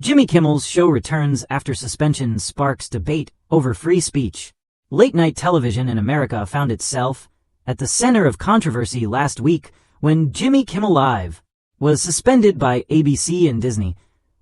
Jimmy Kimmel's show returns after suspension sparks debate over free speech. Late-night television in America found itself at the center of controversy last week when Jimmy Kimmel Live was suspended by ABC and Disney,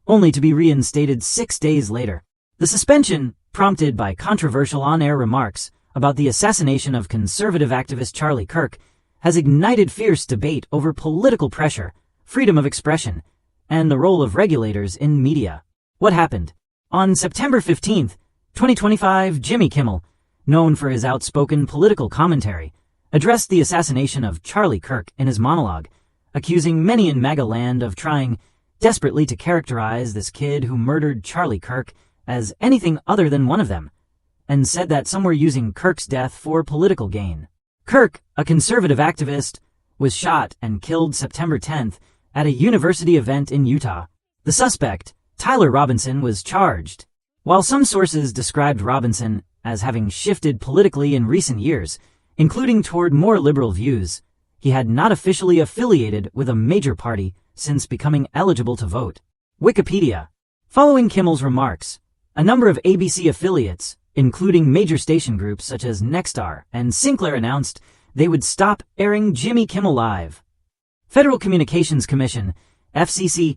only to be reinstated 6 days later. The suspension, prompted by controversial on-air remarks about the assassination of conservative activist Charlie Kirk, has ignited fierce debate over political pressure, freedom of expression, and the role of regulators in media. What happened? On September 15, 2025, Jimmy Kimmel, known for his outspoken political commentary, addressed the assassination of Charlie Kirk in his monologue, accusing many in MAGA land of trying desperately to characterize this kid who murdered Charlie Kirk as anything other than one of them, and said that some were using Kirk's death for political gain. Kirk, a conservative activist, was shot and killed September 10th at a university event in Utah. The suspect, Tyler Robinson, was charged. While some sources described Robinson as having shifted politically in recent years, including toward more liberal views, he had not officially affiliated with a major party since becoming eligible to vote. Wikipedia. Following Kimmel's remarks, a number of ABC affiliates, including major station groups such as Nexstar and Sinclair, announced they would stop airing Jimmy Kimmel Live. Federal Communications Commission, FCC,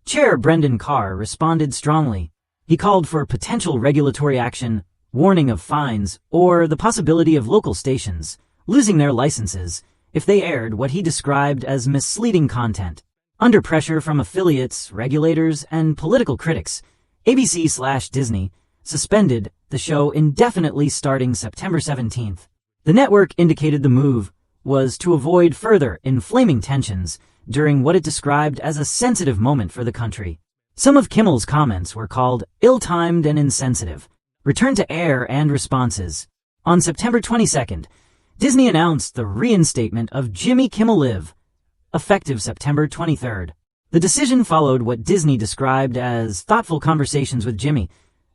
Chair Brendan Carr responded strongly. He called for potential regulatory action, warning of fines, or the possibility of local stations losing their licenses if they aired what he described as misleading content. Under pressure from affiliates, regulators, and political critics, ABC/Disney suspended the show indefinitely starting September 17th. The network indicated the move was to avoid further inflaming tensions during what it described as a sensitive moment for the country. Some of Kimmel's comments were called ill-timed and insensitive. Return to air and responses. On September 22nd, Disney announced the reinstatement of Jimmy Kimmel Live, effective September 23rd. The decision followed what Disney described as thoughtful conversations with Jimmy,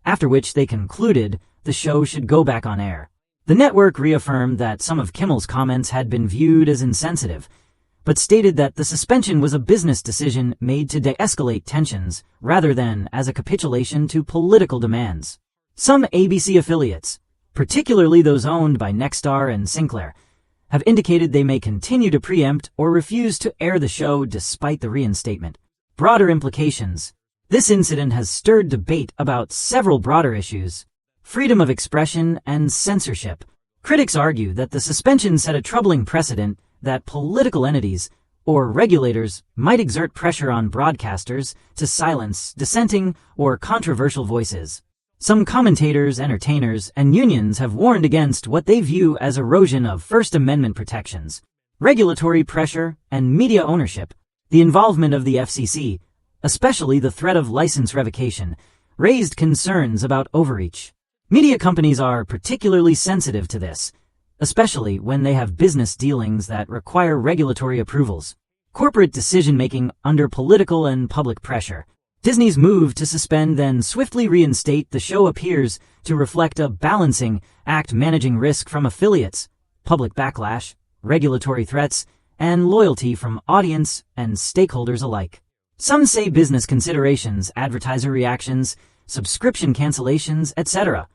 after which they concluded the show should go back on air. The network reaffirmed that some of Kimmel's comments had been viewed as insensitive, but stated that the suspension was a business decision made to de-escalate tensions rather than as a capitulation to political demands. Some ABC affiliates, particularly those owned by Nexstar and Sinclair, have indicated they may continue to preempt or refuse to air the show despite the reinstatement. Broader implications. This incident has stirred debate about several broader issues: freedom of expression and censorship. Critics argue that the suspension set a troubling precedent that political entities or regulators might exert pressure on broadcasters to silence dissenting or controversial voices. Some commentators, entertainers, and unions have warned against what they view as erosion of First Amendment protections, regulatory pressure, and media ownership. The involvement of the FCC, especially the threat of license revocation, raised concerns about overreach. Media companies are particularly sensitive to this, especially when they have business dealings that require regulatory approvals. Corporate decision-making under political and public pressure. Disney's move to suspend then swiftly reinstate the show appears to reflect a balancing act, managing risk from affiliates, public backlash, regulatory threats, and loyalty from audience and stakeholders alike. Some say business considerations, advertiser reactions, subscription cancellations, etc.,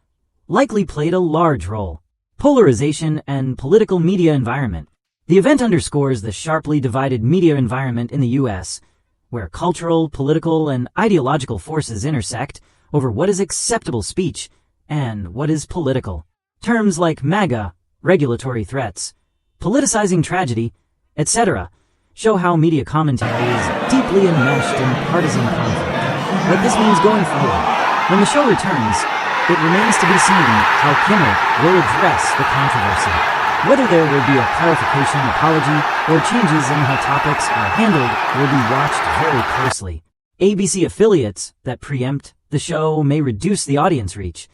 likely played a large role. Polarization and political media environment. The event underscores the sharply divided media environment in the U.S., where cultural, political, and ideological forces intersect over what is acceptable speech and what is political. Terms like MAGA, regulatory threats, politicizing tragedy, etc., show how media commentary is deeply enmeshed in partisan conflict. What this means going forward. When the show returns, it remains to be seen how Kimmel will address the controversy. Whether there will be a clarification, apology, or changes in how topics are handled will be watched very closely. ABC affiliates that preempt the show may reduce the audience reach.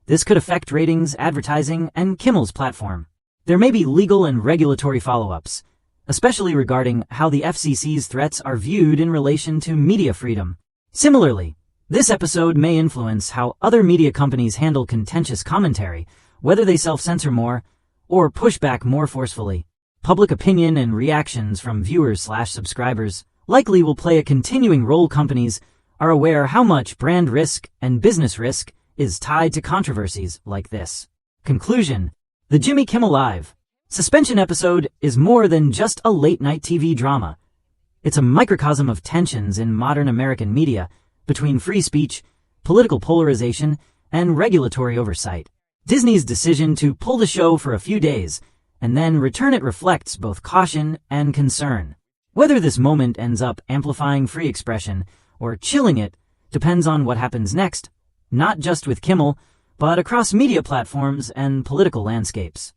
This could affect ratings, advertising, and Kimmel's platform. There may be legal and regulatory follow-ups, especially regarding how the FCC's threats are viewed in relation to media freedom. Similarly, this episode may influence how other media companies handle contentious commentary, whether they self-censor more or push back more forcefully. Public opinion and reactions from viewers/subscribers likely will play a continuing role. Companies are aware how much brand risk and business risk is tied to controversies like this. Conclusion: the Jimmy Kimmel Live suspension episode is more than just a late-night TV drama. It's a microcosm of tensions in modern American media between free speech, political polarization, and regulatory oversight. Disney's decision to pull the show for a few days and then return it reflects both caution and concern. Whether this moment ends up amplifying free expression or chilling it depends on what happens next, not just with Kimmel, but across media platforms and political landscapes.